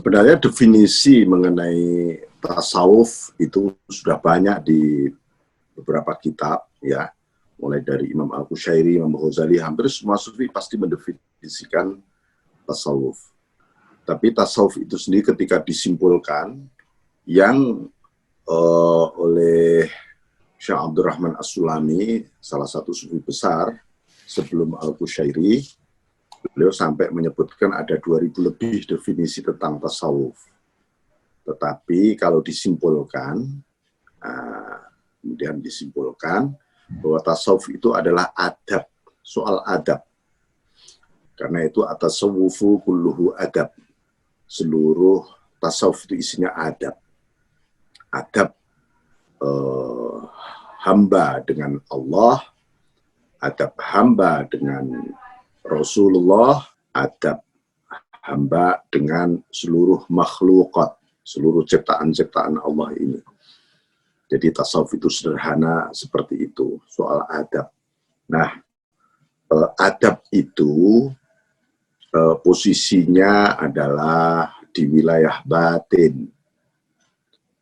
Sebenarnya definisi mengenai tasawuf itu sudah banyak di beberapa kitab, ya, mulai dari Imam Al-Qushayri, Imam Ghazali, hampir semua sufi pasti mendefinisikan tasawuf. Tapi tasawuf itu sendiri ketika disimpulkan, yang oleh Syekh Abdurrahman As-Sulami, salah satu sufi besar sebelum Al-Qushayri, beliau sampai menyebutkan ada 2000 lebih definisi tentang tasawuf. Tetapi kalau disimpulkan, kemudian disimpulkan bahwa tasawuf itu adalah adab, soal adab. Karena itu at-tasawwufu kulluhu adab. Seluruh tasawuf itu isinya adab. Adab hamba dengan Allah, adab hamba dengan Rasulullah, adab hamba dengan seluruh makhlukat, seluruh ciptaan-ciptaan Allah ini. Jadi tasawuf itu sederhana seperti itu, soal adab. Nah, adab itu posisinya adalah di wilayah batin.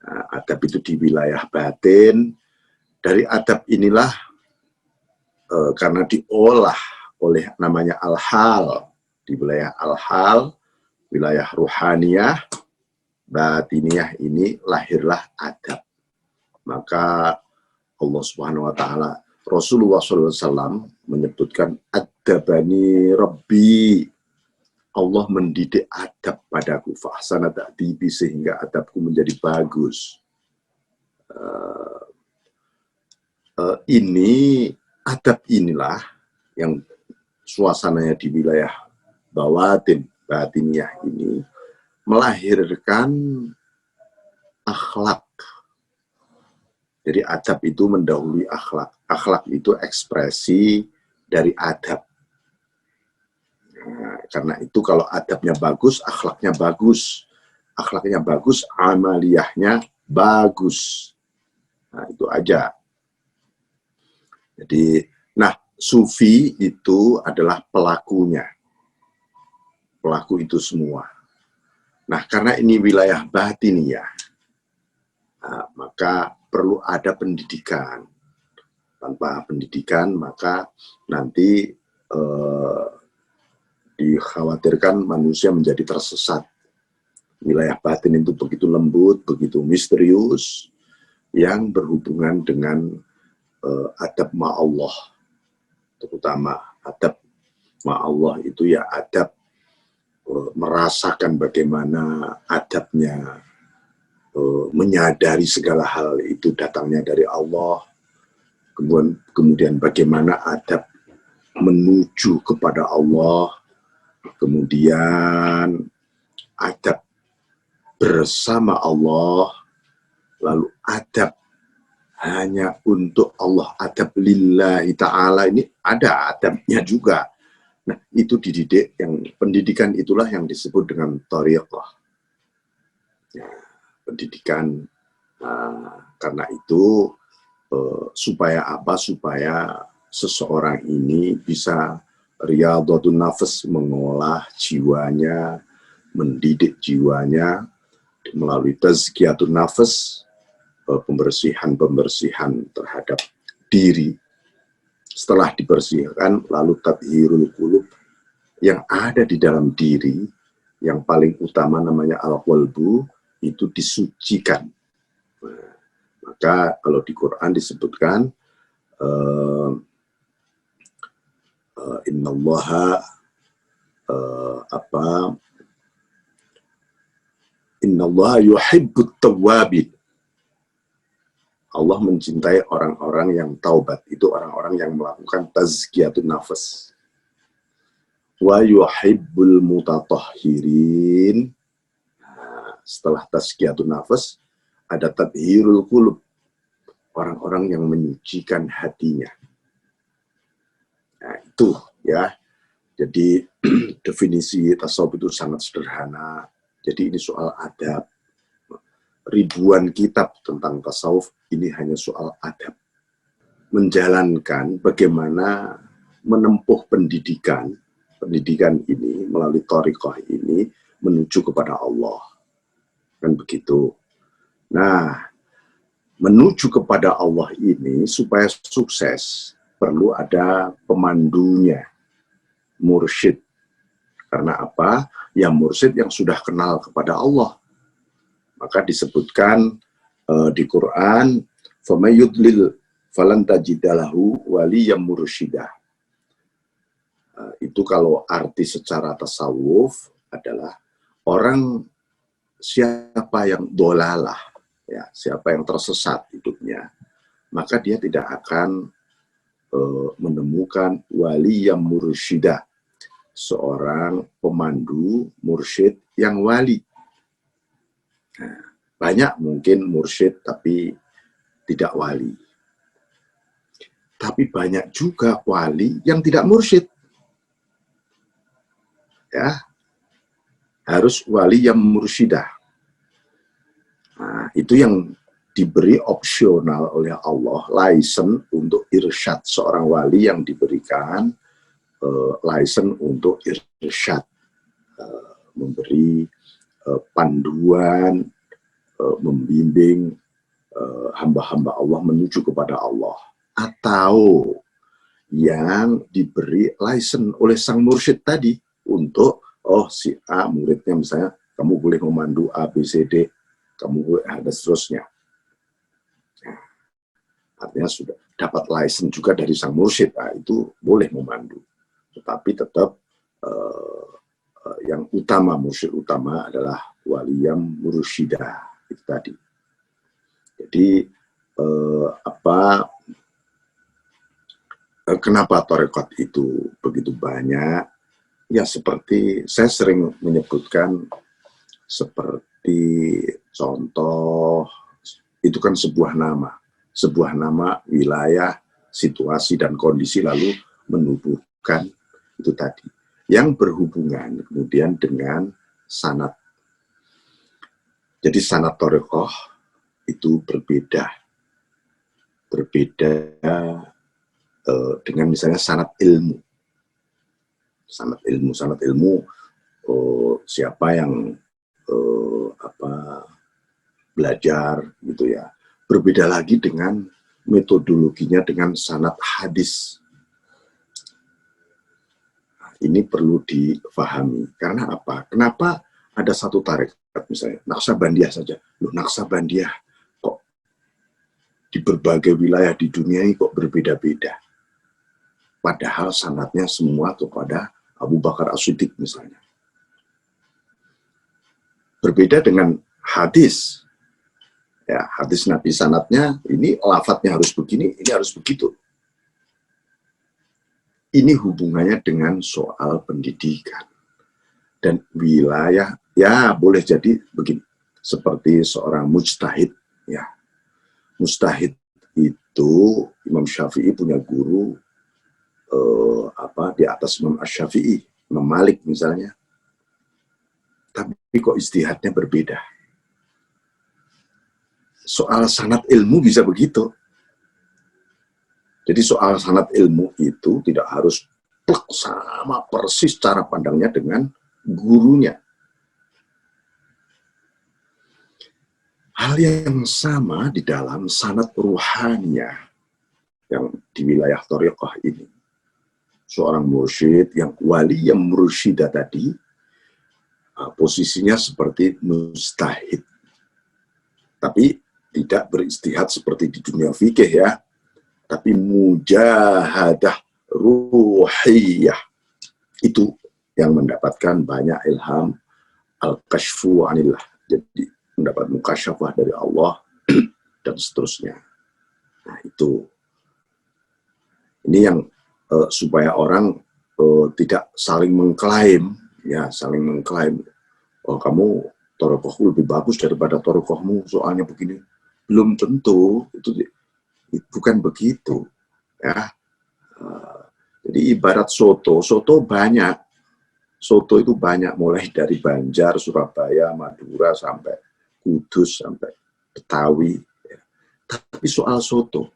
Nah, adab itu di wilayah batin. Dari adab inilah, karena diolah oleh namanya al-hal, di wilayah al-hal, wilayah ruhaniyah, batiniyah ini lahirlah adab. Maka Allah Subhanahu wa taala, Rasulullah SAW menyebutkan adabani Rabbi, Allah mendidik adab padaku, fahsana ta'dibi, sehingga adabku menjadi bagus. Ini adab inilah yang suasananya di wilayah bawatin, batiniyah ini melahirkan akhlak. Jadi adab itu mendahului akhlak. Akhlak itu ekspresi dari adab. Nah, karena itu kalau adabnya bagus, akhlaknya bagus. Akhlaknya bagus, amaliyahnya bagus. Nah, itu aja. Jadi, nah, sufi itu adalah pelakunya. Pelaku itu semua. Nah, karena ini wilayah batiniyah, nah, maka perlu ada pendidikan. Tanpa pendidikan, maka nanti dikhawatirkan manusia menjadi tersesat. Wilayah batin itu begitu lembut, begitu misterius, yang berhubungan dengan adab ma'allah. Terutama adab ma'allah itu ya adab merasakan bagaimana adabnya, menyadari segala hal itu datangnya dari Allah, kemudian bagaimana adab menuju kepada Allah, kemudian adab bersama Allah, lalu adab hanya untuk Allah, adab lillahi ta'ala, ini ada adabnya juga. Nah, itu dididik, yang pendidikan itulah yang disebut dengan thariqah. Ya, pendidikan, karena itu supaya apa? Supaya seseorang ini bisa riyadhatun nafs, mengolah jiwanya, mendidik jiwanya melalui tazkiyatun nafs, pembersihan terhadap diri. Setelah dibersihkan, lalu tathhirul qulub, yang ada di dalam diri, yang paling utama namanya al-qalbu, itu disucikan. Nah, maka kalau di Quran disebutkan innallaha innallaha yuhibbut tawwabin. Allah mencintai orang-orang yang taubat, itu orang-orang yang melakukan tazkiyatun nafs. Wa yuhibbul mutatahhirin. Nah, setelah tazkiyatun nafs ada tathhirul qulub, orang-orang yang menyucikan hatinya. Nah, itu ya. Jadi definisi tasawuf itu sangat sederhana. Jadi ini soal adab. Ribuan kitab tentang tasawuf, ini hanya soal adab. Menjalankan bagaimana menempuh pendidikan ini melalui thariqah ini menuju kepada Allah. Kan begitu. Nah, menuju kepada Allah ini supaya sukses perlu ada pemandunya, mursyid. Karena apa? Ya mursyid yang sudah kenal kepada Allah. Maka disebutkan di Quran, فَمَن يُضْلِلْ فَلَنْ تَجِدَ لَهُ وَلِيًّا مُرْشِدًا. Itu kalau arti secara tasawuf adalah orang siapa yang dolalah, ya, siapa yang tersesat hidupnya, maka dia tidak akan menemukan wali yang mursyida, seorang pemandu mursyid yang wali. Nah, banyak mungkin mursyid tapi tidak wali. Tapi banyak juga wali yang tidak mursyid. Ya, harus wali yang mursyidah. Nah, itu yang diberi opsional oleh Allah, license untuk irsyad. Seorang wali yang diberikan license untuk irsyad, memberi panduan, membimbing hamba-hamba Allah menuju kepada Allah. Atau yang diberi license oleh sang mursyid tadi untuk, oh si A muridnya misalnya, kamu boleh memandu A, B, C, D, kamu boleh, dan seterusnya. Nah, artinya sudah dapat license juga dari sang mursyid, nah, itu boleh memandu. Tetapi tetap yang utama, mursyid utama adalah waliyam mursyidah, itu tadi. Jadi kenapa tarekat itu begitu banyak? Ya seperti saya sering menyebutkan, seperti contoh itu kan sebuah nama, wilayah, situasi dan kondisi, lalu menubuhkan itu tadi yang berhubungan kemudian dengan sanad. Jadi sanad tarekat itu berbeda dengan misalnya sanad ilmu. Sanad ilmu siapa yang belajar gitu ya. Berbeda lagi dengan metodologinya dengan sanad hadis. Nah, ini perlu difahami. Karena apa? Kenapa ada satu tarekat misalnya Naksabandiyah saja. Loh, Naksabandiyah kok di berbagai wilayah di dunia ini kok berbeda-beda. Padahal sanadnya semua kepada Abu Bakar As-Siddiq misalnya. Berbeda dengan hadis. Ya, hadis Nabi sanadnya, ini lafadznya harus begini, ini harus begitu. Ini hubungannya dengan soal pendidikan. Dan wilayah, ya boleh jadi begini. Seperti seorang mujtahid. Ya. Mujtahid itu, Imam Syafi'i punya guru, di atas Imam Asy-Syafi'i, Imam Malik misalnya. Tapi kok ijtihadnya berbeda. Soal sanad ilmu bisa begitu. Jadi soal sanad ilmu itu tidak harus plek sama persis cara pandangnya dengan gurunya. Hal yang sama di dalam sanad ruhaniyah yang di wilayah thariqah ini. Seorang mursyid yang wali yang mursyidah tadi, posisinya seperti mustahid. Tapi tidak beristihad seperti di dunia fikih ya. Tapi mujahadah ruhiyah. Itu yang mendapatkan banyak ilham al-kashfu anillah. Jadi mendapat mukasyafah dari Allah dan seterusnya. Nah itu. Ini yang supaya orang tidak saling mengklaim, ya saling mengklaim, oh kamu tarekohku lebih bagus daripada tarekohmu soalnya begini. Belum tentu, itu bukan begitu, ya. Jadi ibarat soto banyak, soto itu banyak mulai dari Banjar, Surabaya, Madura sampai Kudus sampai Betawi. Ya. Tapi soal soto,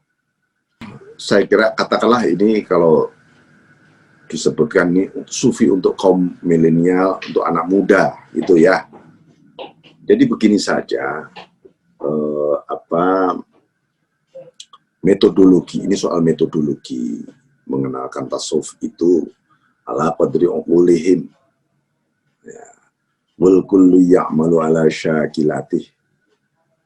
saya kira katakanlah ini kalau disebutkan ini sufi untuk kaum milenial, untuk anak muda, itu ya. Jadi begini saja, metodologi, ini soal metodologi mengenalkan tasawuf itu ala qadri uqulihim, ya, wal kullu ya'malu ala syakilatih.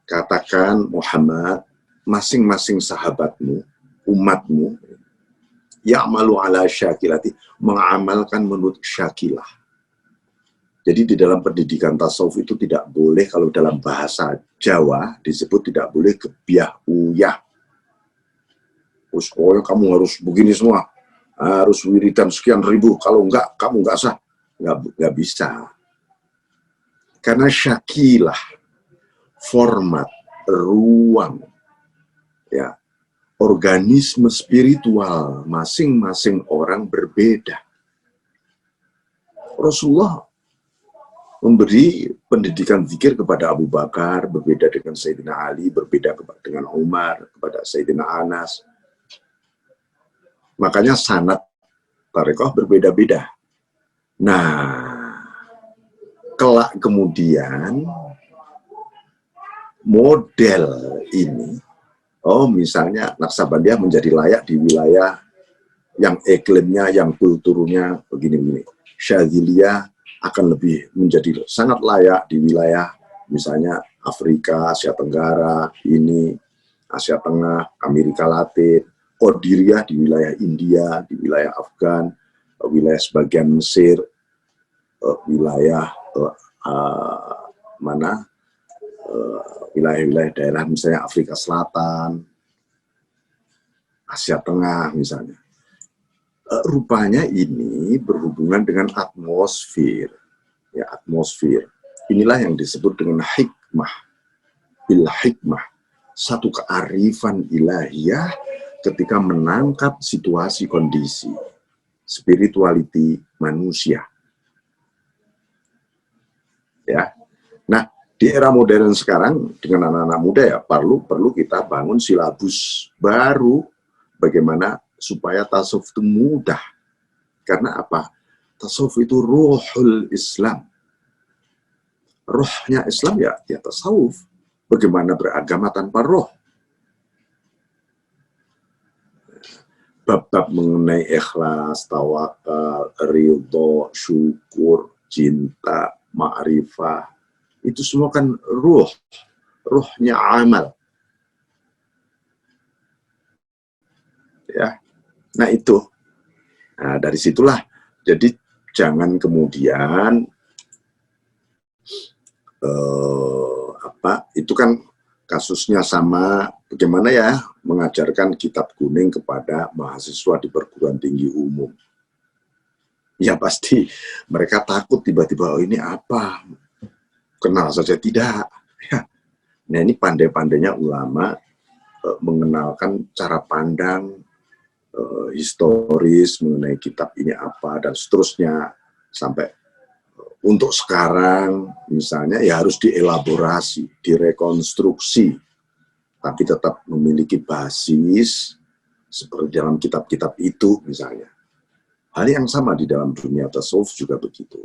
Katakan Muhammad, masing-masing sahabatmu, umatmu, ya'malu ala syakilati, mengamalkan menurut syakilah. Jadi di dalam pendidikan tasawuf itu tidak boleh, kalau dalam bahasa Jawa disebut tidak boleh gebyah uyah. Pokoknya kamu harus begini semua, harus wiridan sekian ribu, kalau enggak kamu enggak sah, enggak bisa. Karena syakilah, format, ruang, ya, organisme spiritual masing-masing orang berbeda. Rasulullah memberi pendidikan zikir kepada Abu Bakar, berbeda dengan Sayyidina Ali, berbeda dengan Umar, kepada Sayyidina Anas. Makanya sanad tarekoh berbeda-beda. Nah, kelak kemudian model ini, misalnya Naksabandiyah menjadi layak di wilayah yang iklimnya, yang kulturnya begini-begini. Syadziliyah akan lebih menjadi sangat layak di wilayah misalnya Afrika, Asia Tenggara, ini Asia Tengah, Amerika Latin. Qadiriyah di wilayah India, di wilayah Afgan, wilayah sebagian Mesir, wilayah wilayah-wilayah daerah misalnya Afrika Selatan, Asia Tengah misalnya. Rupanya ini berhubungan dengan atmosfer, ya, atmosfer. Inilah yang disebut dengan hikmah, bil hikmah, satu kearifan ilahiyah ketika menangkap situasi kondisi spirituality manusia. Ya, nah di era modern sekarang dengan anak-anak muda ya perlu kita bangun silabus baru bagaimana supaya tasawuf itu mudah. Karena apa? Tasawuf itu ruhul Islam. Rohnya Islam ya tasawuf. Bagaimana beragama tanpa roh? Bab-bab mengenai ikhlas, tawakal, ridho, syukur, cinta, ma'rifah, itu semua kan ruh. Ruhnya amal. Ya. Nah itu, nah, dari situlah, jadi jangan kemudian itu kan kasusnya sama bagaimana ya mengajarkan kitab kuning kepada mahasiswa di perguruan tinggi umum. Ya pasti mereka takut tiba-tiba, ini apa? Kenal saja tidak. Ya. Nah ini pandai-pandainya ulama mengenalkan cara pandang historis mengenai kitab ini apa dan seterusnya, sampai untuk sekarang misalnya ya harus dielaborasi, direkonstruksi, tapi tetap memiliki basis seperti dalam kitab-kitab itu misalnya. Hal yang sama di dalam dunia tasawuf juga begitu.